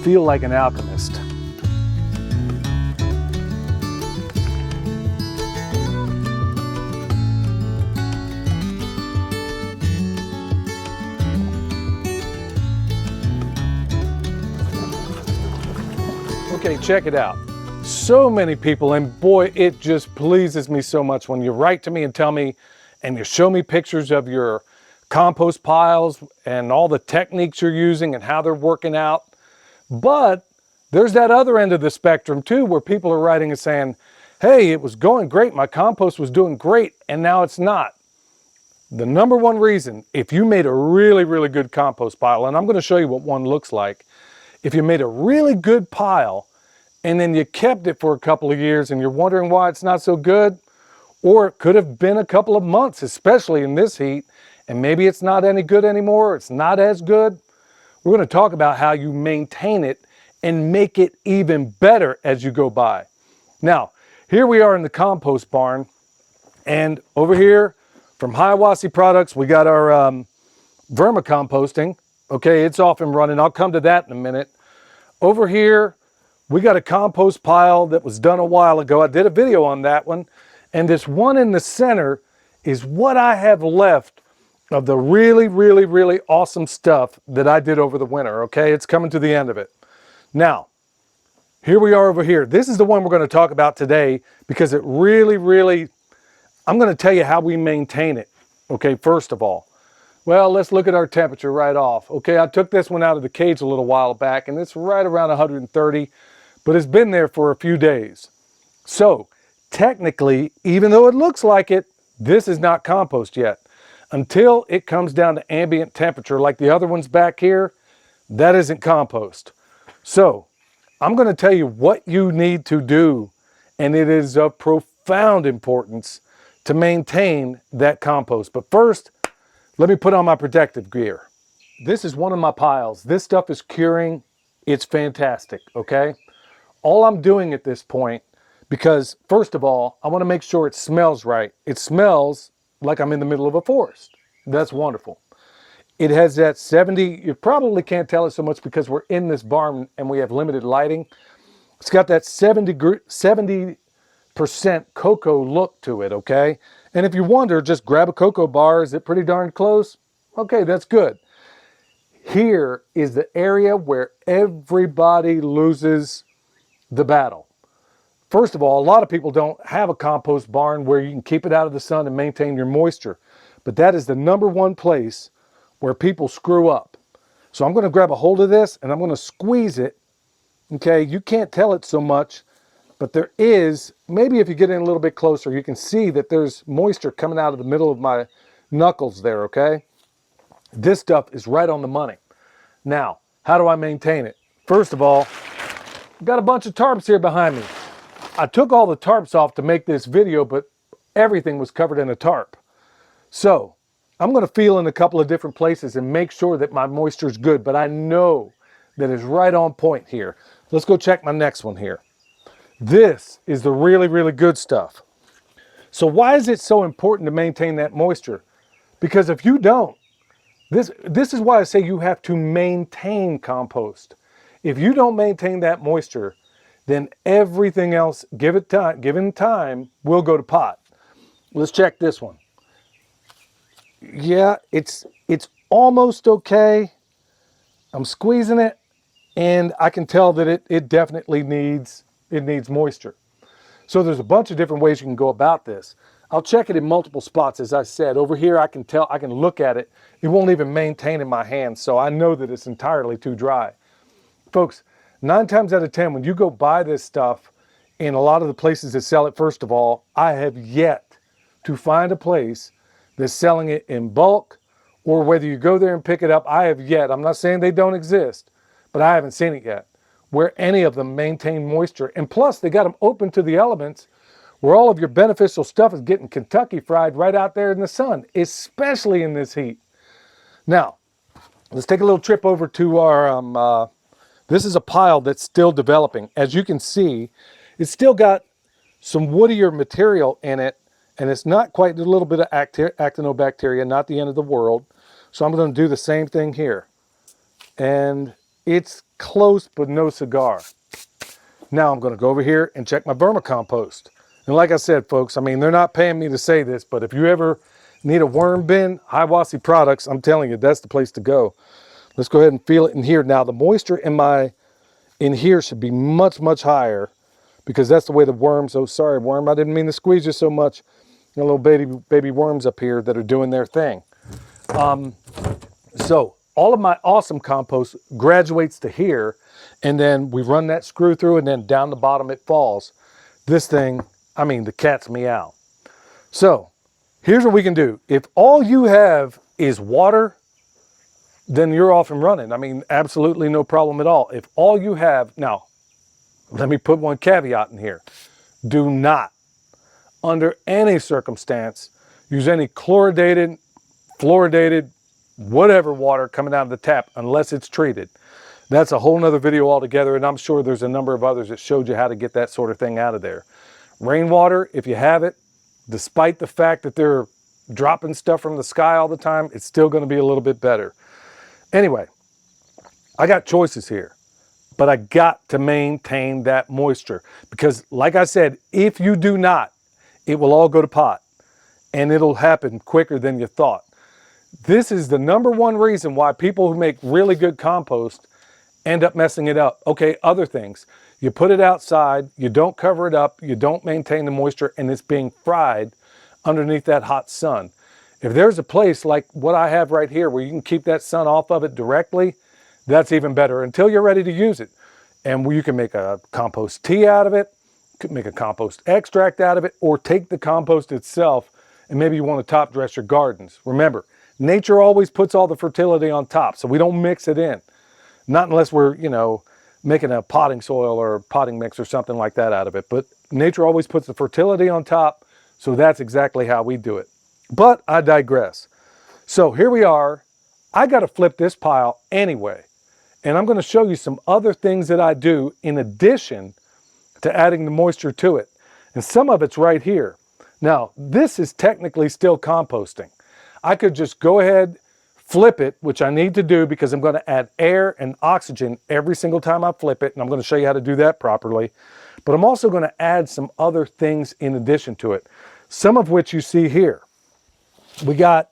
feel like an alchemist. Okay, check it out. So many people, and boy, it just pleases me so much when you write to me and tell me, and you show me pictures of your compost piles and all the techniques you're using and how they're working out. But there's that other end of the spectrum too, where people are writing and saying, hey, it was going great, my compost was doing great, and now it's not. The number one reason, if you made a really, really good compost pile, and I'm going to show you what one looks like, if you made a really good pile and then you kept it for a couple of years and you're wondering why it's not so good, or it could have been a couple of months, especially in this heat, and maybe it's not any good anymore, it's not as good, we're going to talk about how you maintain it and make it even better as you go by. Now, here we are in the compost barn, and over here from Hiawassee Products, we got our Vermicomposting. Okay, it's off and running. I'll come to that in a minute. Over here, we got a compost pile that was done a while ago. I did a video on that one. And this one in the center is what I have left of the really, really, really awesome stuff that I did over the winter. Okay, it's coming to the end of it. Now, here we are over here. This is the one we're going to talk about today because it really, really, I'm going to tell you how we maintain it. Okay, first of all. Well, let's look at our temperature right off. Okay, I took this one out of the cage a little while back and it's right around 130, but it's been there for a few days. So technically, even though it looks like it, this is not compost yet. Until it comes down to ambient temperature like the other ones back here, that isn't compost. So I'm going to tell you what you need to do, and it is of profound importance to maintain that compost. But first, let me put on my protective gear. This is one of my piles. This stuff is curing. It's fantastic, okay? All I'm doing at this point, because first of all, I want to make sure it smells right. It smells like I'm in the middle of a forest. That's wonderful. It has that 70, you probably can't tell it so much because we're in this barn and we have limited lighting. It's got that 70% cocoa look to it, okay? And if you wonder, just grab a cocoa bar. Is it pretty darn close? Okay, that's good. Here is the area where everybody loses the battle. First of all, a lot of people don't have a compost barn where you can keep it out of the sun and maintain your moisture. But that is the number one place where people screw up. So I'm going to grab a hold of this and I'm going to squeeze it. Okay, you can't tell it so much, but there is, maybe if you get in a little bit closer, you can see that there's moisture coming out of the middle of my knuckles there, okay? This stuff is right on the money. Now, how do I maintain it? First of all, I've got a bunch of tarps here behind me. I took all the tarps off to make this video, but everything was covered in a tarp. So, I'm going to feel in a couple of different places and make sure that my moisture is good, but I know that it's right on point here. Let's go check my next one here. This is the really, really good stuff. So why is it so important to maintain that moisture? Because if you don't, this is why I say you have to maintain compost. If you don't maintain that moisture, then everything else, given time, will go to pot. Let's check this one. Yeah, it's almost okay. I'm squeezing it, and I can tell that it definitely needs moisture. So there's a bunch of different ways you can go about this. I'll check it in multiple spots, as I said. Over here, I can look at it. It won't even maintain in my hands, so I know that it's entirely too dry. Folks, 9 times out of 10, when you go buy this stuff in a lot of the places that sell it, first of all, I have yet to find a place that's selling it in bulk, or whether you go there and pick it up, I have yet, I'm not saying they don't exist, but I haven't seen it yet, where any of them maintain moisture. And plus, they got them open to the elements, where all of your beneficial stuff is getting Kentucky fried right out there in the sun, especially in this heat. Now, let's take a little trip over to our, this is a pile that's still developing. As you can see, it's still got some woodier material in it, and it's not quite a little bit of actinobacteria, not the end of the world. So I'm going to do the same thing here. And It's close, but no cigar. Now I'm going to go over here and check my Vermicompost. And like I said, folks, I mean, they're not paying me to say this, but if you ever need a worm bin, Hiwassee Products, I'm telling you, that's the place to go. Let's go ahead and feel it in here. Now, the moisture in here should be much, much higher because that's the way the worms, oh, sorry, worm, I didn't mean to squeeze you so much. You know, little baby worms up here that are doing their thing. So all of my awesome compost graduates to here, and then we run that screw through, and then down the bottom it falls. This thing, I mean, the cat's meow. So here's what we can do. If all you have is water, then you're off and running. I mean, absolutely no problem at all. If all you have, now, let me put one caveat in here. Do not, under any circumstance, use any chloridated, fluoridated, whatever water coming out of the tap unless it's treated. That's a whole nother video altogether, and I'm sure there's a number of others that showed you how to get that sort of thing out of there. Rainwater, if you have it, despite the fact that they're dropping stuff from the sky all the time, it's still going to be a little bit better. Anyway, I got choices here, but I got to maintain that moisture because, like I said, if you do not, it will all go to pot, and it'll happen quicker than you thought. This is the number one reason why people who make really good compost end up messing it up. Okay, other things. You put it outside, you don't cover it up, you don't maintain the moisture, and it's being fried underneath that hot sun. If there's a place like what I have right here where you can keep that sun off of it directly, that's even better until you're ready to use it. And you can make a compost tea out of it, could make a compost extract out of it, or take the compost itself and maybe you want to top dress your gardens. Remember, nature always puts all the fertility on top, so we don't mix it in. Not unless we're, you know, making a potting soil or potting mix or something like that out of it. But nature always puts the fertility on top, so that's exactly how we do it. But I digress. So here we are. I got to flip this pile anyway. And I'm going to show you some other things that I do in addition to adding the moisture to it. And some of it's right here. Now, this is technically still composting. I could just go ahead, flip it, which I need to do because I'm going to add air and oxygen every single time I flip it, and I'm going to show you how to do that properly. But I'm also going to add some other things in addition to it, some of which you see here. We got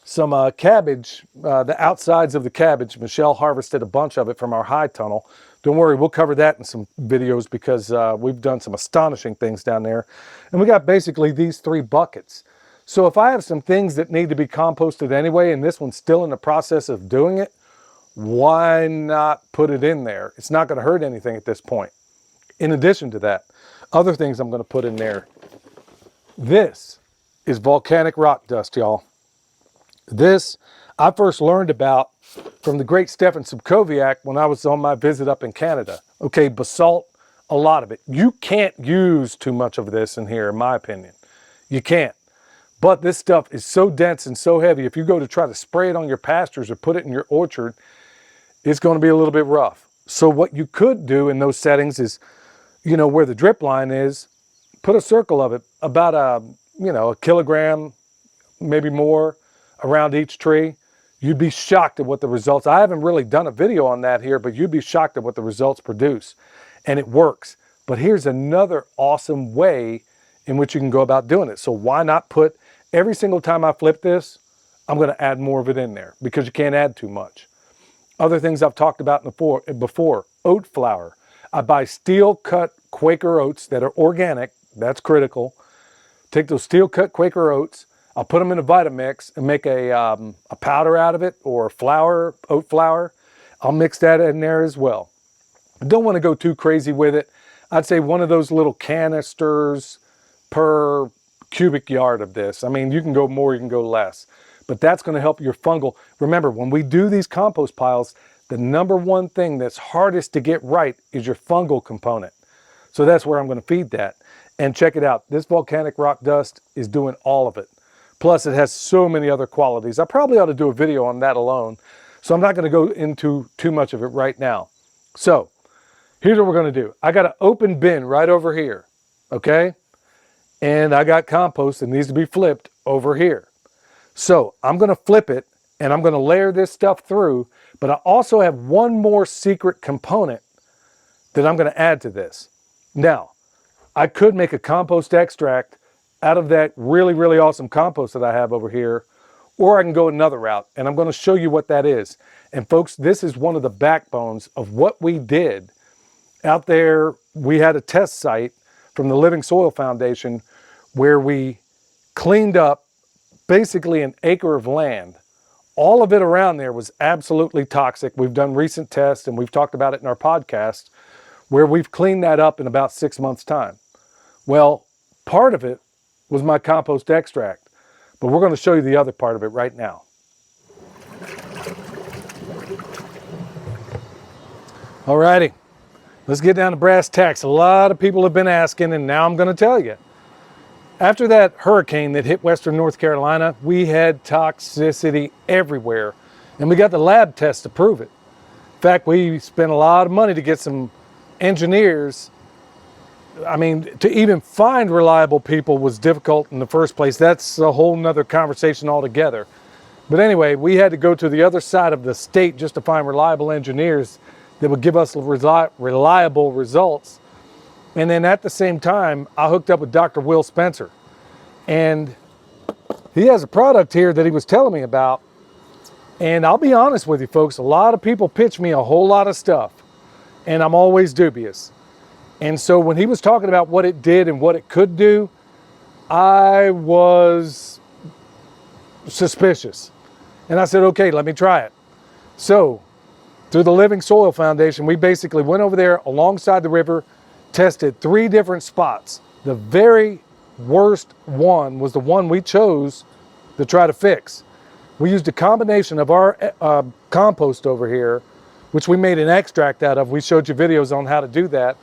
some cabbage, the outsides of the cabbage. Michelle harvested a bunch of it from our high tunnel. Don't worry, we'll cover that in some videos because we've done some astonishing things down there. And we got basically these 3 buckets. So if I have some things that need to be composted anyway, and this one's still in the process of doing it, why not put it in there? It's not going to hurt anything at this point. In addition to that, other things I'm going to put in there. This is volcanic rock dust, y'all. This I first learned about from the great Stefan Subkowiak when I was on my visit up in Canada. Okay, basalt, a lot of it. You can't use too much of this in here, in my opinion. You can't. But this stuff is so dense and so heavy, if you go to try to spray it on your pastures or put it in your orchard, it's going to be a little bit rough. So what you could do in those settings is, you know, where the drip line is, put a circle of it about a kilogram, maybe more, around each tree. You'd be shocked at what the results, I haven't really done a video on that here, but you'd be shocked at what the results produce. And it works. But here's another awesome way in which you can go about doing it. So why not put, every single time I flip this, I'm going to add more of it in there because you can't add too much. Other things I've talked about before, oat flour. I buy steel cut Quaker oats that are organic. That's critical. Take those steel cut Quaker oats. I'll put them in a Vitamix and make a powder out of it, or flour, oat flour. I'll mix that in there as well. I don't want to go too crazy with it. I'd say one of those little canisters per cubic yard of this. I mean, you can go more, you can go less, but that's going to help your fungal. Remember, when we do these compost piles, the number one thing that's hardest to get right is your fungal component. So that's where I'm going to feed that. And check it out. This volcanic rock dust is doing all of it. Plus, it has so many other qualities. I probably ought to do a video on that alone. So I'm not going to go into too much of it right now. So here's what we're going to do. I got an open bin right over here. Okay? And I got compost that needs to be flipped over here. So I'm going to flip it and I'm going to layer this stuff through, But I also have one more secret component that I'm going to add to this. Now, I could make a compost extract out of that really, really awesome compost that I have over here, or I can go another route, and I'm going to show you what that is. And folks, this is one of the backbones of what we did out there. We had a test site from the Living Soil Foundation where we cleaned up basically an acre of land. All of it around there was absolutely toxic. We've done recent tests and we've talked about it in our podcast where we've cleaned that up in about 6 months' time. Well, part of it was my compost extract, but we're going to show you the other part of it right now. Alrighty, let's get down to brass tacks. A lot of people have been asking, and now I'm going to tell you. After that hurricane that hit Western North Carolina, we had toxicity everywhere, and we got the lab tests to prove it. In fact, we spent a lot of money to get some engineers. I mean, to even find reliable people was difficult in the first place. That's a whole nother conversation altogether. But anyway, we had to go to the other side of the state just to find reliable engineers that would give us reliable results. And then at the same time, I hooked up with Dr. Will Spencer. And he has a product here that he was telling me about. And I'll be honest with you folks, a lot of people pitch me a whole lot of stuff. And I'm always dubious. And so when he was talking about what it did and what it could do, I was suspicious. And I said, okay, let me try it. So through the Living Soil Foundation, we basically went over there alongside the river, tested 3 different spots. The very worst one was the one we chose to try to fix. We used a combination of our compost over here, which we made an extract out of. We showed you videos on how to do that,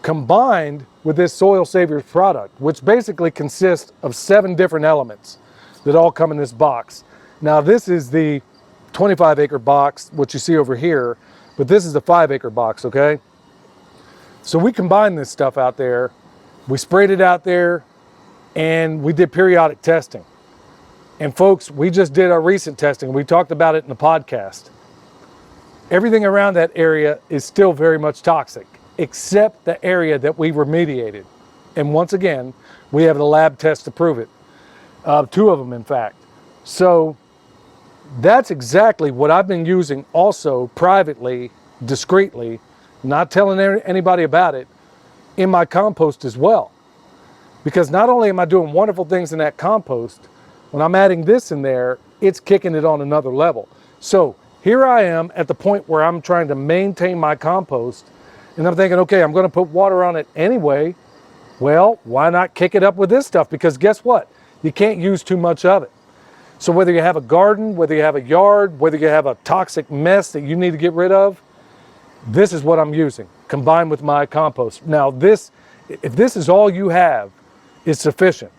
combined with this Soil Saviors product, which basically consists of 7 different elements that all come in this box. Now this is the 25-acre box, what you see over here, but this is the 5-acre box, okay? So we combined this stuff out there, we sprayed it out there, and we did periodic testing. And folks, we just did our recent testing. We talked about it in the podcast. Everything around that area is still very much toxic, except the area that we remediated. And once again, we have the lab test to prove it. 2 of them, in fact. So that's exactly what I've been using also privately, discreetly, not telling anybody about it, in my compost as well. Because not only am I doing wonderful things in that compost, when I'm adding this in there, it's kicking it on another level. So here I am at the point where I'm trying to maintain my compost, and I'm thinking, okay, I'm going to put water on it anyway. Well, why not kick it up with this stuff? Because guess what? You can't use too much of it. So whether you have a garden, whether you have a yard, whether you have a toxic mess that you need to get rid of, this is what I'm using, combined with my compost. Now this, if this is all you have, is sufficient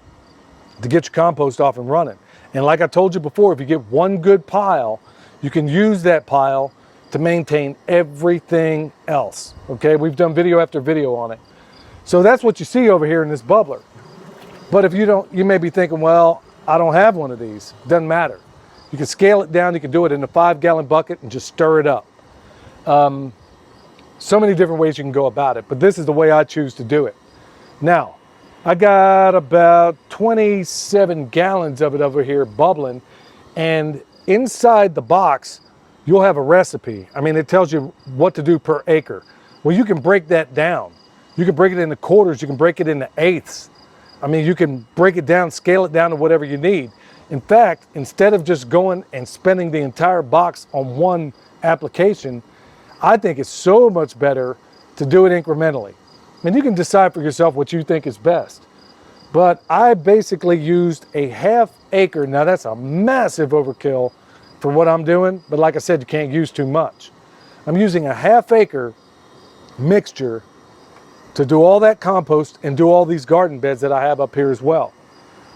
to get your compost off and running. And like I told you before, if you get one good pile, you can use that pile to maintain everything else. Okay, we've done video after video on it. So that's what you see over here in this bubbler. But if you don't, you may be thinking, well, I don't have one of these. Doesn't matter. You can scale it down. You can do it in a 5-gallon bucket and just stir it up. So many different ways you can go about it, but this is the way I choose to do it. Now, I got about 27 gallons of it over here bubbling, and inside the box, you'll have a recipe. I mean, it tells you what to do per acre. Well, you can break that down. You can break it into quarters. You can break it into eighths. I mean, you can break it down, scale it down to whatever you need. In fact, instead of just going and spending the entire box on one application, I think it's so much better to do it incrementally. And you can decide for yourself what you think is best. But I basically used a 1/2 acre. Now that's a massive overkill for what I'm doing, but like I said, you can't use too much. I'm using a 1/2 acre mixture to do all that compost and do all these garden beds that I have up here as well.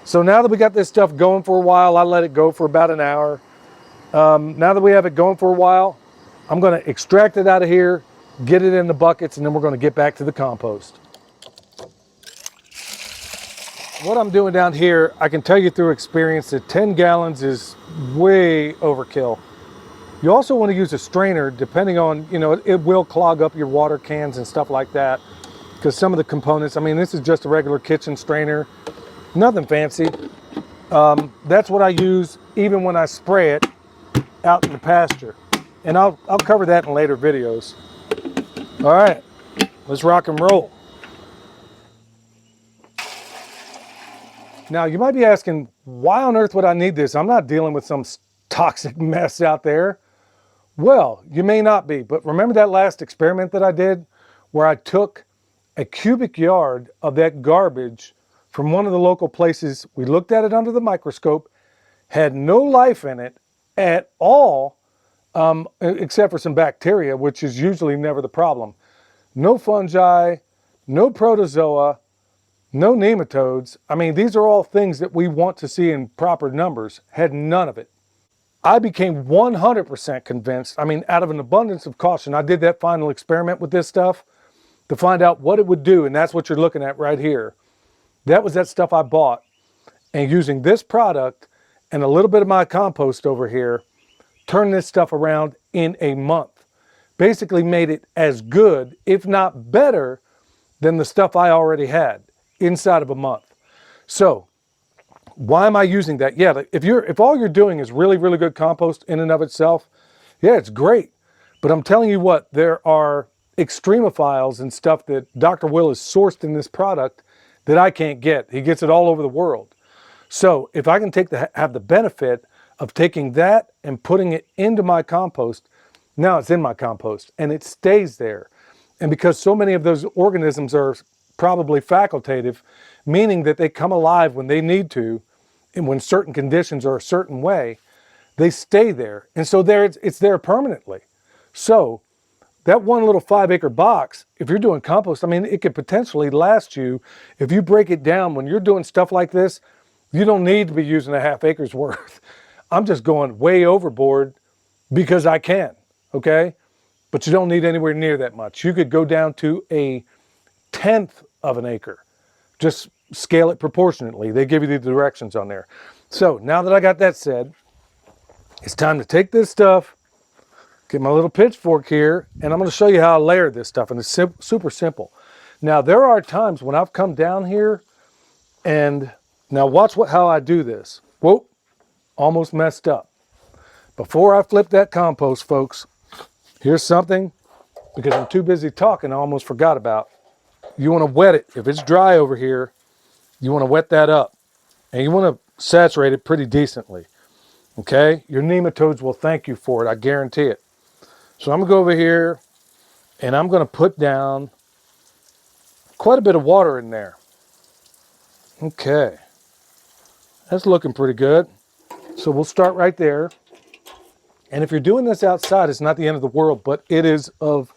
So now that we got this stuff going for a while, I let it go for about an hour. Now that we have it going for a while, I'm going to extract it out of here, get it in the buckets, and then we're going to get back to the compost. What I'm doing down here, I can tell you through experience that 10 gallons is way overkill. You also want to use a strainer, depending on, you know, it will clog up your water cans and stuff like that, because some of the components, I mean, this is just a regular kitchen strainer, nothing fancy. That's what I use even when I spray it out in the pasture. And I'll cover that in later videos. All right, let's rock and roll. Now, you might be asking, why on earth would I need this? I'm not dealing with some toxic mess out there. Well, you may not be, but remember that last experiment that I did where I took a cubic yard of that garbage from one of the local places. We looked at it under the microscope, had no life in it at all, except for some bacteria, which is usually never the problem. No fungi, no protozoa, no nematodes. I mean, these are all things that we want to see in proper numbers. Had none of it. I became 100% convinced, I mean, out of an abundance of caution, I did that final experiment with this stuff to find out what it would do, and that's what you're looking at right here. That was that stuff I bought, and using this product and a little bit of my compost over here, turned this stuff around in a month. Basically made it as good, if not better, than the stuff I already had inside of a month. So, why am I using that? Yeah, if all you're doing is really, really good compost in and of itself, yeah, it's great. But I'm telling you what, there are extremophiles and stuff that Dr. Will has sourced in this product that I can't get. He gets it all over the world. So if I can have the benefit of taking that and putting it into my compost, now it's in my compost and it stays there. And because so many of those organisms are probably facultative, meaning that they come alive when they need to, and when certain conditions are a certain way, they stay there. And so it's there permanently. So that one little 5-acre box, if you're doing compost, I mean, it could potentially last you, if you break it down, when you're doing stuff like this, you don't need to be using a ½ acre's worth. I'm just going way overboard because I can, okay? But you don't need anywhere near that much. You could go down to a 1/10 of an acre. Just scale it proportionately. They give you the directions on there. So now that I got that said, it's time to take this stuff, get my little pitchfork here, and I'm going to show you how I layer this stuff. And it's super simple. Now there are times when I've come down here, and now watch how I do this. Whoa, almost messed up. Before I flip that compost, folks, here's something, because I'm too busy talking, I almost forgot about. You want to wet it. If it's dry over here, you want to wet that up. And you want to saturate it pretty decently. Okay? Your nematodes will thank you for it. I guarantee it. So I'm going to go over here and I'm going to put down quite a bit of water in there. Okay. That's looking pretty good. So we'll start right there. And if you're doing this outside, it's not the end of the world, but it is of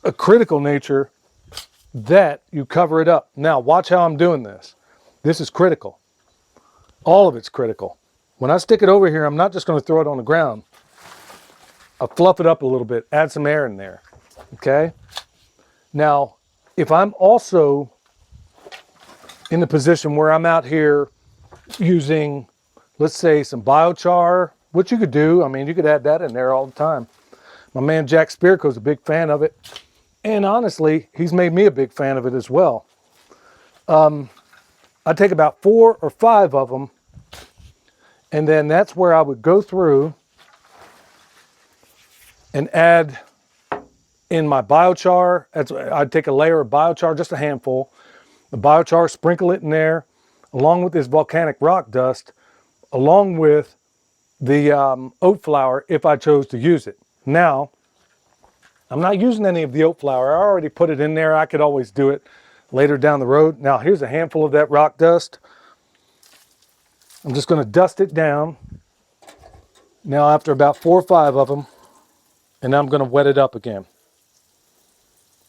a critical nature that you cover it up. Now, watch how I'm doing this. This is critical. All of it's critical. When I stick it over here, I'm not just going to throw it on the ground. I'll fluff it up a little bit, add some air in there. Okay? Now, if I'm also in the position where I'm out here using, let's say, some biochar, which you could do. I mean, you could add that in there all the time. My man Jack Spirko's a big fan of it. And honestly, he's made me a big fan of it as well. I take about 4 or 5 of them, and then that's where I would go through and add in my biochar. I'd take a layer of biochar, just a handful. The biochar, sprinkle it in there, along with this volcanic rock dust, along with the oat flour, if I chose to use it. Now, I'm not using any of the oat flour. I already put it in there. I could always do it later down the road. Now, here's a handful of that rock dust. I'm just going to dust it down. Now, after about 4 or 5 of them, and I'm going to wet it up again.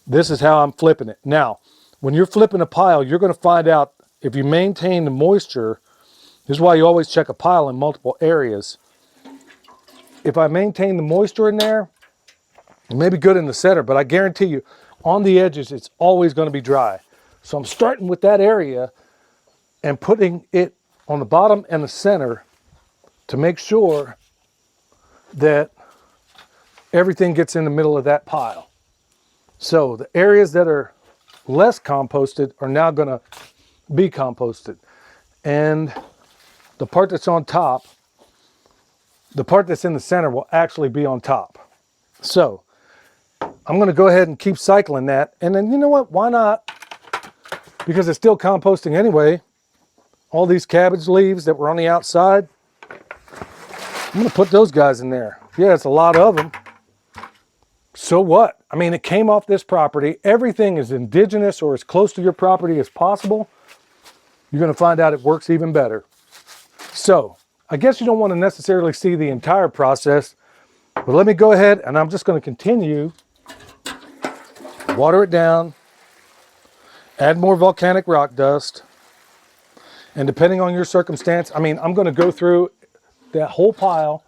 This is how I'm flipping it. Now, when you're flipping a pile, you're going to find out if you maintain the moisture. This is why you always check a pile in multiple areas. If I maintain the moisture in there, it may be good in the center, but I guarantee you, on the edges, it's always going to be dry. So I'm starting with that area and putting it on the bottom and the center to make sure that everything gets in the middle of that pile. So the areas that are less composted are now going to be composted. And the part that's on top, the part that's in the center will actually be on top. So I'm going to go ahead and keep cycling that. And then, you know what? Why not? Because it's still composting anyway. All these cabbage leaves that were on the outside, I'm going to put those guys in there. Yeah, it's a lot of them. So what? I mean, it came off this property. Everything is indigenous or as close to your property as possible. You're going to find out it works even better. So I guess you don't want to necessarily see the entire process, but let me go ahead and I'm just going to continue. Water it down, add more volcanic rock dust, and depending on your circumstance, I mean, I'm going to go through that whole pile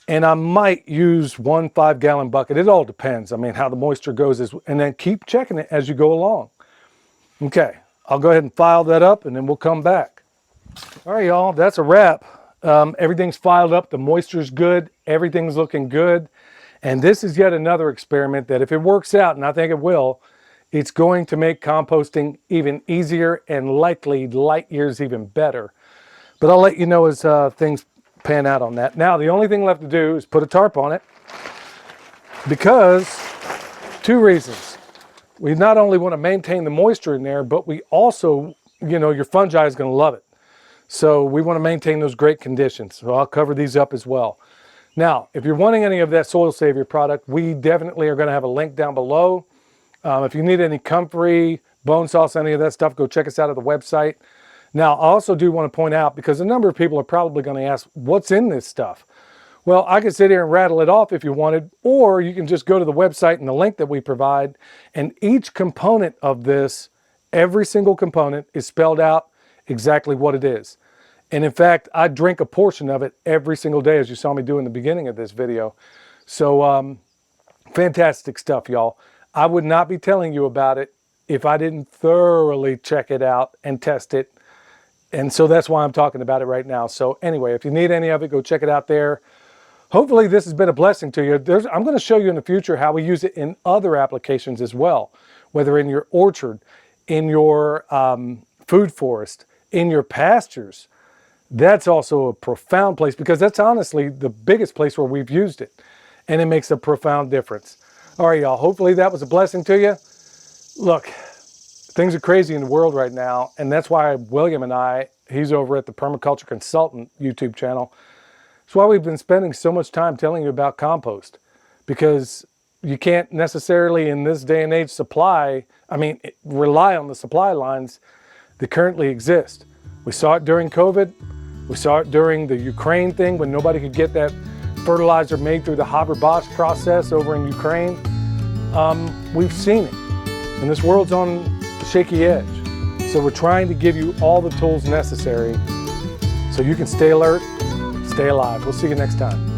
and I might use 1 5-gallon bucket. It all depends. I mean, how the moisture goes and then keep checking it as you go along. Okay, I'll go ahead and file that up and then we'll come back. All right, y'all, that's a wrap. Everything's filed up. The moisture's good. Everything's looking good. And this is yet another experiment that if it works out, and I think it will, it's going to make composting even easier and likely light years even better. But I'll let you know as things pan out on that. Now, the only thing left to do is put a tarp on it because 2 reasons. We not only want to maintain the moisture in there, but we also, you know, your fungi is going to love it. So we want to maintain those great conditions. So I'll cover these up as well. Now, if you're wanting any of that Soil Savior product, we definitely are going to have a link down below. If you need any comfrey, bone sauce, any of that stuff, go check us out at the website. Now, I also do want to point out, because a number of people are probably going to ask, what's in this stuff? Well, I could sit here and rattle it off if you wanted, or you can just go to the website and the link that we provide, and each component of this, every single component is spelled out exactly what it is. And in fact, I drink a portion of it every single day, as you saw me do in the beginning of this video. So fantastic stuff, y'all. I would not be telling you about it if I didn't thoroughly check it out and test it. And so that's why I'm talking about it right now. So anyway, if you need any of it, go check it out there. Hopefully this has been a blessing to you. I'm going to show you in the future how we use it in other applications as well, whether in your orchard, in your food forest, in your pastures. That's also a profound place, because that's honestly the biggest place where we've used it, and it makes a profound difference. All right, y'all, hopefully that was a blessing to you. Look, things are crazy in the world right now, and that's why William and I, he's over at the Permaculture Consultant YouTube channel, that's why we've been spending so much time telling you about compost, because you can't necessarily in this day and age rely on the supply lines that currently exist. We saw it during COVID. We saw it during the Ukraine thing when nobody could get that fertilizer made through the Haber-Bosch process over in Ukraine. We've seen it, and this world's on the shaky edge. So we're trying to give you all the tools necessary so you can stay alert, stay alive. We'll see you next time.